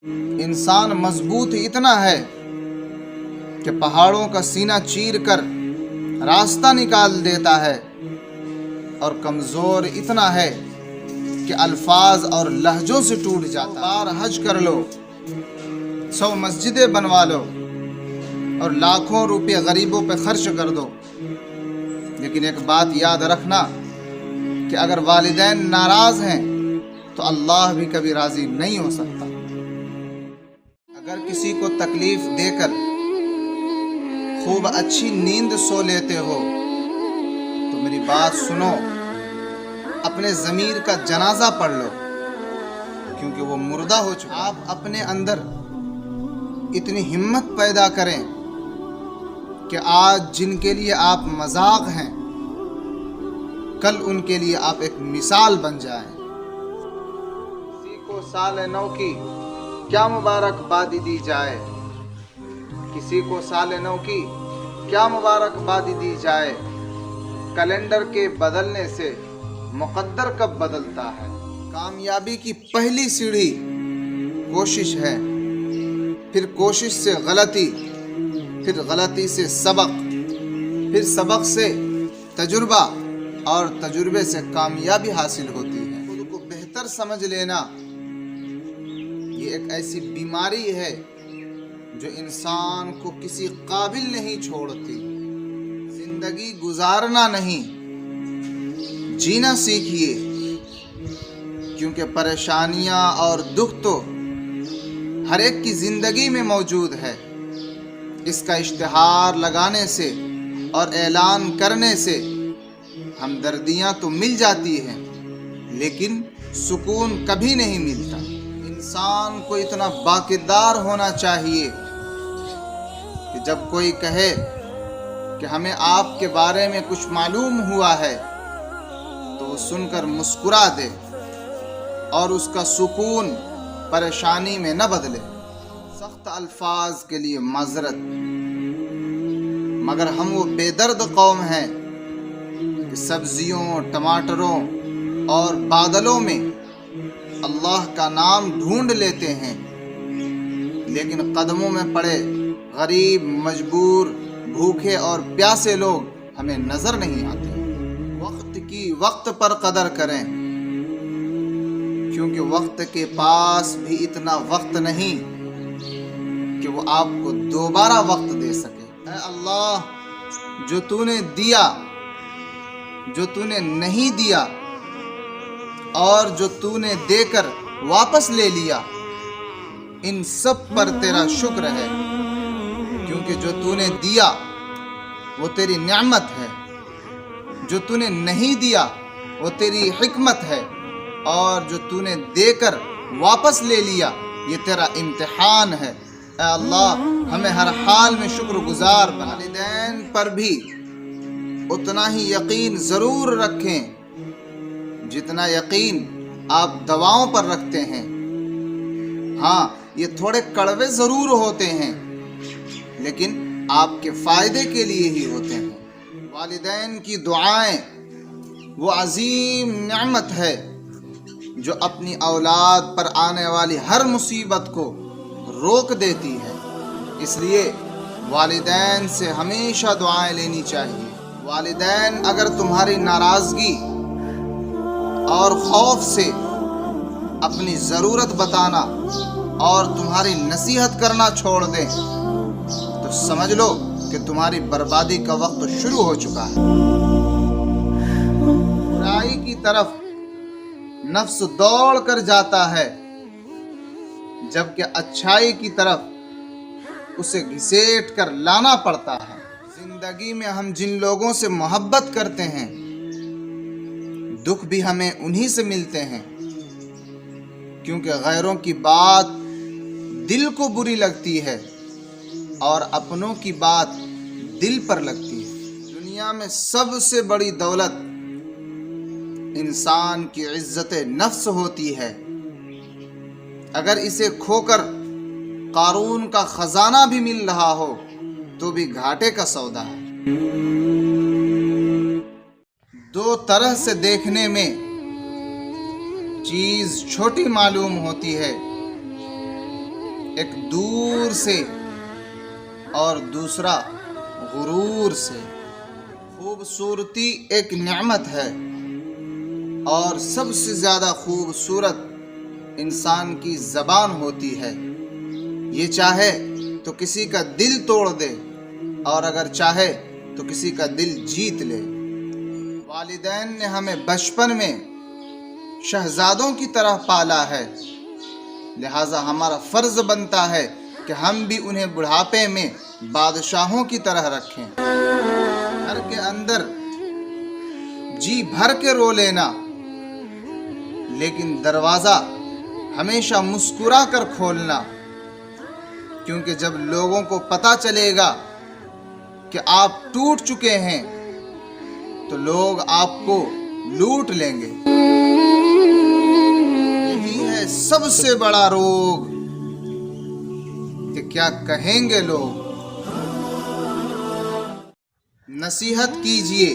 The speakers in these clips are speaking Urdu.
انسان مضبوط اتنا ہے کہ پہاڑوں کا سینہ چیر کر راستہ نکال دیتا ہے، اور کمزور اتنا ہے کہ الفاظ اور لہجوں سے ٹوٹ جاتا ہے۔ بار حج کر لو، 100 مسجدیں بنوا لو، اور لاکھوں روپے غریبوں پہ خرچ کر دو، لیکن ایک بات یاد رکھنا کہ اگر والدین ناراض ہیں تو اللہ بھی کبھی راضی نہیں ہو سکتا۔ اگر کسی کو تکلیف دے کر خوب اچھی نیند سو لیتے ہو تو میری بات سنو، اپنے ضمیر کا جنازہ پڑھ لو، کیونکہ وہ مردہ ہو چکا۔ آپ اپنے اندر اتنی ہمت پیدا کریں کہ آج جن کے لیے آپ مذاق ہیں، کل ان کے لیے آپ ایک مثال بن جائیں۔ کسی کو سال نو کی کیا مبارکباد دی جائے، کسی کو سال نو کی کیا مبارکباد دی جائے، کیلنڈر کے بدلنے سے مقدر کب بدلتا ہے۔ کامیابی کی پہلی سیڑھی کوشش ہے، پھر کوشش سے غلطی، پھر غلطی سے سبق، پھر سبق سے تجربہ، اور تجربے سے کامیابی حاصل ہوتی ہے۔ خود کو بہتر سمجھ لینا یہ ایک ایسی بیماری ہے جو انسان کو کسی قابل نہیں چھوڑتی۔ زندگی گزارنا نہیں، جینا سیکھیے، کیونکہ پریشانیاں اور دکھ تو ہر ایک کی زندگی میں موجود ہے۔ اس کا اشتہار لگانے سے اور اعلان کرنے سے ہمدردیاں تو مل جاتی ہیں، لیکن سکون کبھی نہیں ملتا۔ انسان کو اتنا باکردار ہونا چاہیے کہ جب کوئی کہے کہ ہمیں آپ کے بارے میں کچھ معلوم ہوا ہے تو وہ سن کر مسکرا دے، اور اس کا سکون پریشانی میں نہ بدلے۔ سخت الفاظ کے لیے معذرت، مگر ہم وہ بے درد قوم ہیں کہ سبزیوں، ٹماٹروں اور بادلوں میں اللہ کا نام ڈھونڈ لیتے ہیں، لیکن قدموں میں پڑے غریب، مجبور، بھوکے اور پیاسے لوگ ہمیں نظر نہیں آتے۔ وقت کی وقت پر قدر کریں، کیونکہ وقت کے پاس بھی اتنا وقت نہیں کہ وہ آپ کو دوبارہ وقت دے سکے۔ اے اللہ، جو تو نے دیا، جو تو نے نہیں دیا، اور جو تو نے دے کر واپس لے لیا، ان سب پر تیرا شکر ہے، کیونکہ جو تو نے دیا وہ تیری نعمت ہے، جو تو نے نہیں دیا وہ تیری حکمت ہے، اور جو تو نے دے کر واپس لے لیا یہ تیرا امتحان ہے۔ اے اللہ، ہمیں ہر حال میں شکر گزار بنا۔ والدین پر بھی اتنا ہی یقین ضرور رکھیں جتنا یقین آپ دواؤں پر رکھتے ہیں۔ ہاں، یہ تھوڑے کڑوے ضرور ہوتے ہیں، لیکن آپ کے فائدے کے لیے ہی ہوتے ہیں۔ والدین کی دعائیں وہ عظیم نعمت ہے جو اپنی اولاد پر آنے والی ہر مصیبت کو روک دیتی ہے۔ اس لیے والدین سے ہمیشہ دعائیں لینی چاہیے۔ والدین اگر تمہاری ناراضگی اور خوف سے اپنی ضرورت بتانا اور تمہاری نصیحت کرنا چھوڑ دیں تو سمجھ لو کہ تمہاری بربادی کا وقت شروع ہو چکا ہے۔ برائی کی طرف نفس دوڑ کر جاتا ہے، جبکہ اچھائی کی طرف اسے گھسیٹ کر لانا پڑتا ہے۔ زندگی میں ہم جن لوگوں سے محبت کرتے ہیں، دکھ بھی ہمیں انہی سے ملتے ہیں، کیونکہ غیروں کی بات دل کو بری لگتی ہے اور اپنوں کی بات دل پر لگتی ہے۔ دنیا میں سب سے بڑی دولت انسان کی عزت نفس ہوتی ہے۔ اگر اسے کھو کر قارون کا خزانہ بھی مل رہا ہو تو بھی گھاٹے کا سودا ہے۔ دو طرح سے دیکھنے میں چیز چھوٹی معلوم ہوتی ہے، ایک دور سے اور دوسرا غرور سے۔ خوبصورتی ایک نعمت ہے اور سب سے زیادہ خوبصورت انسان کی زبان ہوتی ہے۔ یہ چاہے تو کسی کا دل توڑ دے اور اگر چاہے تو کسی کا دل جیت لے۔ والدین نے ہمیں بچپن میں شہزادوں کی طرح پالا ہے، لہٰذا ہمارا فرض بنتا ہے کہ ہم بھی انہیں بڑھاپے میں بادشاہوں کی طرح رکھیں۔ گھر کے اندر جی بھر کے رو لینا، لیکن دروازہ ہمیشہ مسکرا کر کھولنا، کیونکہ جب لوگوں کو پتہ چلے گا کہ آپ ٹوٹ چکے ہیں تو لوگ آپ کو لوٹ لیں گے۔ یہی ہے سب سے بڑا روگ کہ کیا کہیں گے لوگ۔ نصیحت کیجئے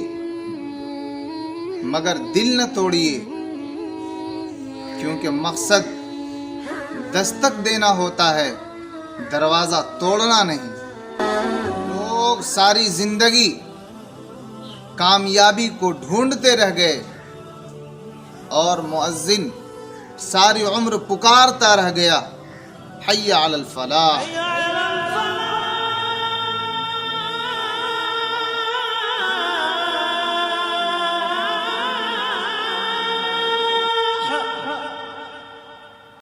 مگر دل نہ توڑیے، کیونکہ مقصد دستک دینا ہوتا ہے، دروازہ توڑنا نہیں۔ لوگ ساری زندگی کامیابی کو ڈھونڈتے رہ گئے اور مؤذن ساری عمر پکارتا رہ گیا، حی علی الفلاح۔